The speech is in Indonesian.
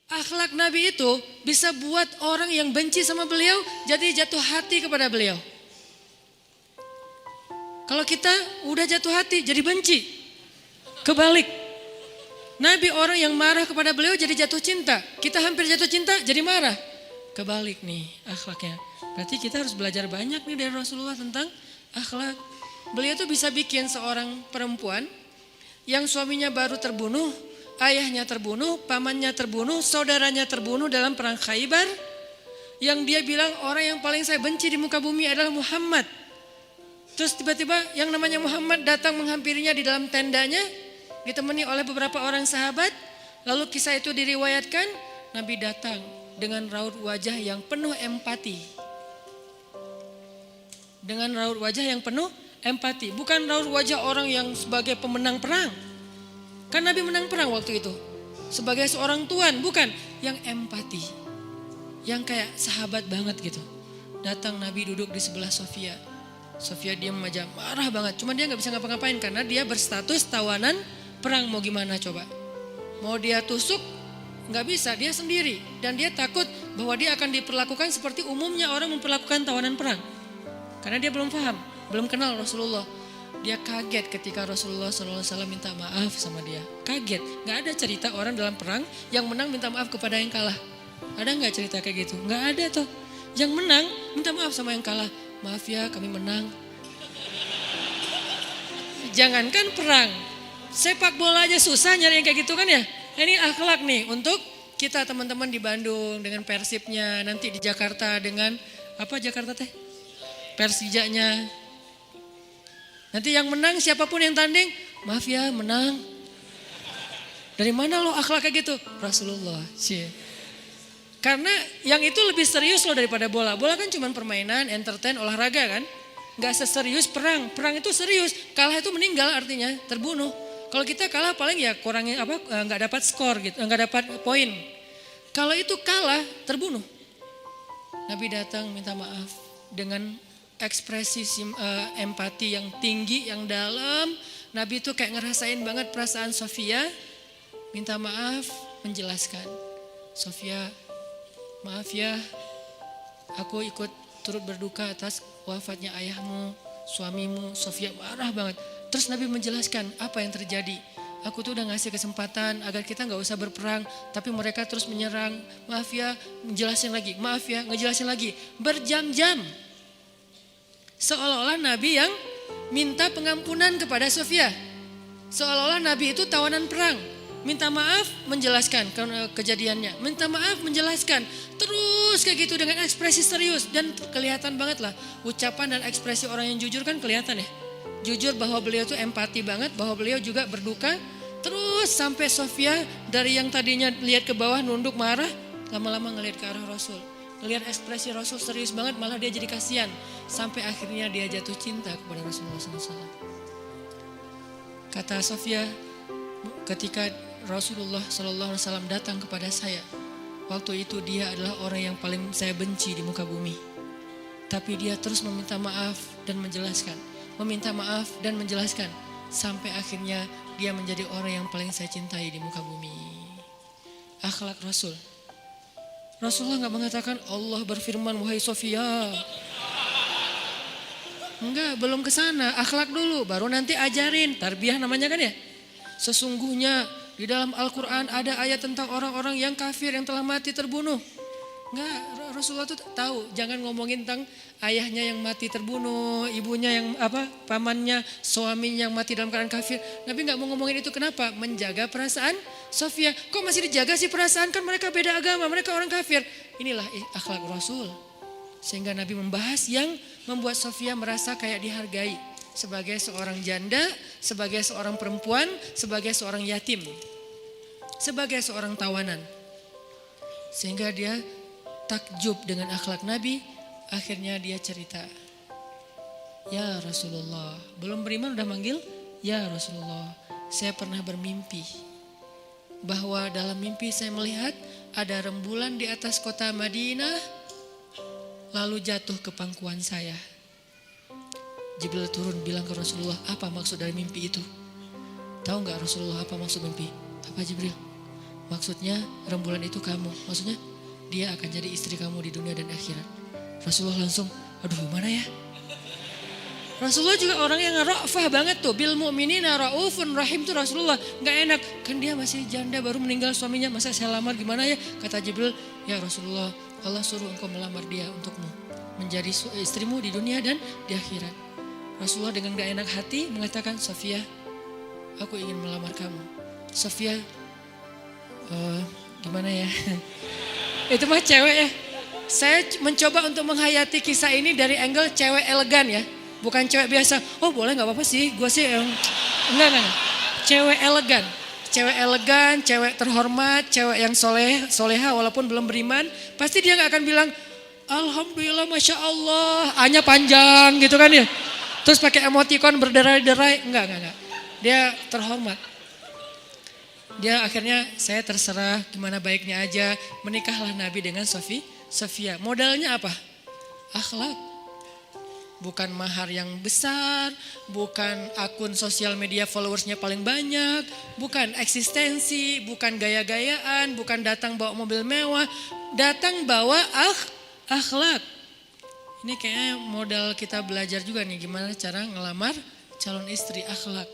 Akhlak Nabi itu bisa buat orang yang benci sama beliau jadi jatuh hati kepada beliau. Kalau kita udah jatuh hati jadi benci. Kebalik. Nabi orang yang marah kepada beliau jadi jatuh cinta. Kita hampir jatuh cinta jadi marah. Kebalik nih akhlaknya. Berarti kita harus belajar banyak nih dari Rasulullah tentang akhlak. Beliau tuh bisa bikin seorang perempuan yang suaminya baru terbunuh, ayahnya terbunuh, pamannya terbunuh, saudaranya terbunuh dalam perang Khaybar. Yang dia bilang orang yang paling saya benci di muka bumi adalah Muhammad. Terus tiba-tiba yang namanya Muhammad datang menghampirinya di dalam tendanya, ditemani oleh beberapa orang sahabat. Lalu kisah itu diriwayatkan, Nabi datang dengan raut wajah yang penuh empati. Dengan raut wajah yang penuh empati. Bukan raut wajah orang yang sebagai pemenang perang. Kan Nabi menang perang waktu itu. Sebagai seorang tuan, bukan. Yang empati. Yang kayak sahabat banget gitu. Datang Nabi duduk di sebelah Sofia. Sofia diam aja, marah banget. Cuma dia gak bisa ngapa-ngapain karena dia berstatus tawanan perang. Mau gimana coba? Mau dia tusuk? Gak bisa, dia sendiri. Dan dia takut bahwa dia akan diperlakukan seperti umumnya orang memperlakukan tawanan perang. Karena dia belum paham, belum kenal Rasulullah. Dia kaget ketika Rasulullah SAW minta maaf sama dia. Kaget, gak ada cerita orang dalam perang yang menang minta maaf kepada yang kalah. Ada gak cerita kayak gitu? Gak ada tuh. Yang menang minta maaf sama yang kalah. Maaf ya kami menang. Jangankan perang, sepak bola aja susah nyari yang kayak gitu kan ya. Ini akhlak nih untuk kita teman-teman di Bandung dengan Persibnya, nanti di Jakarta dengan apa Jakarta teh? Persijanya. Nanti yang menang siapapun yang tanding, maaf ya menang. Dari mana lo akhlak kayak gitu? Rasulullah. Karena yang itu lebih serius loh daripada bola. Bola kan cuma permainan, entertain, olahraga kan. Gak seserius perang. Perang itu serius. Kalah itu meninggal artinya terbunuh. Kalau kita kalah paling ya kurangnya apa? Nggak dapat skor gitu, nggak dapat poin. Kalau itu kalah terbunuh. Nabi datang minta maaf dengan ekspresi empati yang tinggi, yang dalam. Nabi itu kayak ngerasain banget perasaan Sofia. Minta maaf, menjelaskan. Sofia, maaf ya, aku ikut turut berduka atas wafatnya ayahmu, suamimu. Sofia marah banget. Terus Nabi menjelaskan apa yang terjadi. Aku tuh udah ngasih kesempatan agar kita gak usah berperang. Tapi mereka terus menyerang. Maaf ya, ngejelasin lagi. Maaf ya, ngejelasin lagi. Berjam-jam. Seolah-olah Nabi yang minta pengampunan kepada Sofia. Seolah-olah Nabi itu tawanan perang. Minta maaf, menjelaskan kejadiannya. Minta maaf, menjelaskan. Terus kayak gitu dengan ekspresi serius. Dan kelihatan banget lah. Ucapan dan ekspresi orang yang jujur kan kelihatan ya. Jujur bahwa beliau tuh empati banget, bahwa beliau juga berduka. Terus sampai Sofia dari yang tadinya lihat ke bawah nunduk marah, lama-lama ngelihat ke arah Rasul. Ngelihat ekspresi Rasul serius banget, malah dia jadi kasihan. Sampai akhirnya dia jatuh cinta kepada Rasulullah SAW. Kata Sofia, ketika Rasulullah SAW datang kepada saya, waktu itu dia adalah orang yang paling saya benci di muka bumi. Tapi dia terus meminta maaf dan menjelaskan. Meminta maaf dan menjelaskan. Sampai akhirnya dia menjadi orang yang paling saya cintai di muka bumi. Akhlak Rasul. Rasulullah gak mengatakan Allah berfirman wahai Sofia. Enggak, belum ke sana. Akhlak dulu, baru nanti ajarin. Tarbiyah namanya kan ya. Sesungguhnya di dalam Al-Quran ada ayat tentang orang-orang yang kafir yang telah mati terbunuh. Enggak, Rasulullah tuh tahu jangan ngomongin tentang ayahnya yang mati terbunuh, ibunya yang pamannya, suaminya yang mati dalam keadaan kafir. Nabi enggak mau ngomongin itu, kenapa? Menjaga perasaan Sofia. Kok masih dijaga sih perasaan, kan mereka beda agama, mereka orang kafir. Inilah akhlak Rasul. Sehingga Nabi membahas yang membuat Sofia merasa kayak dihargai sebagai seorang janda, sebagai seorang perempuan, sebagai seorang yatim, sebagai seorang tawanan. Sehingga dia takjub dengan akhlak Nabi. Akhirnya dia cerita, ya Rasulullah, belum beriman udah manggil, ya Rasulullah, saya pernah bermimpi bahwa dalam mimpi saya melihat ada rembulan di atas kota Madinah, lalu jatuh ke pangkuan saya. Jibril turun bilang ke Rasulullah, apa maksud dari mimpi itu? Tahu gak Rasulullah apa maksud mimpi? Apa Jibril? Maksudnya rembulan itu kamu. Maksudnya dia akan jadi istri kamu di dunia dan akhirat. Rasulullah langsung, aduh gimana ya? Rasulullah juga orang yang ra'fah banget tuh. Bil mu'minina ra'ufun rahim tuh Rasulullah. Gak enak, kan dia masih janda baru meninggal suaminya. Masa saya lamar gimana ya? Kata Jibril, ya Rasulullah Allah suruh engkau melamar dia untukmu. Menjadi istrimu di dunia dan di akhirat. Rasulullah dengan gak enak hati mengatakan, Sofia aku ingin melamar kamu. Sofia, gimana ya? Itu mah cewek ya. Saya mencoba untuk menghayati kisah ini dari angle cewek elegan ya. Bukan cewek biasa, oh boleh gak apa-apa sih, gue sih enggak. Cewek elegan, cewek terhormat, cewek yang soleha walaupun belum beriman. Pasti dia gak akan bilang, Alhamdulillah Masya Allah, A-nya panjang gitu kan ya. Terus pakai emoticon berderai-derai, enggak. Dia terhormat. Dia akhirnya saya terserah gimana baiknya aja. Menikahlah Nabi dengan Sofia. Modalnya apa? Akhlak. Bukan mahar yang besar, bukan akun sosial media followersnya paling banyak, bukan eksistensi, bukan gaya-gayaan, bukan datang bawa mobil mewah, datang bawa akhlak. Ini kayaknya modal kita belajar juga nih gimana cara ngelamar calon istri, akhlak.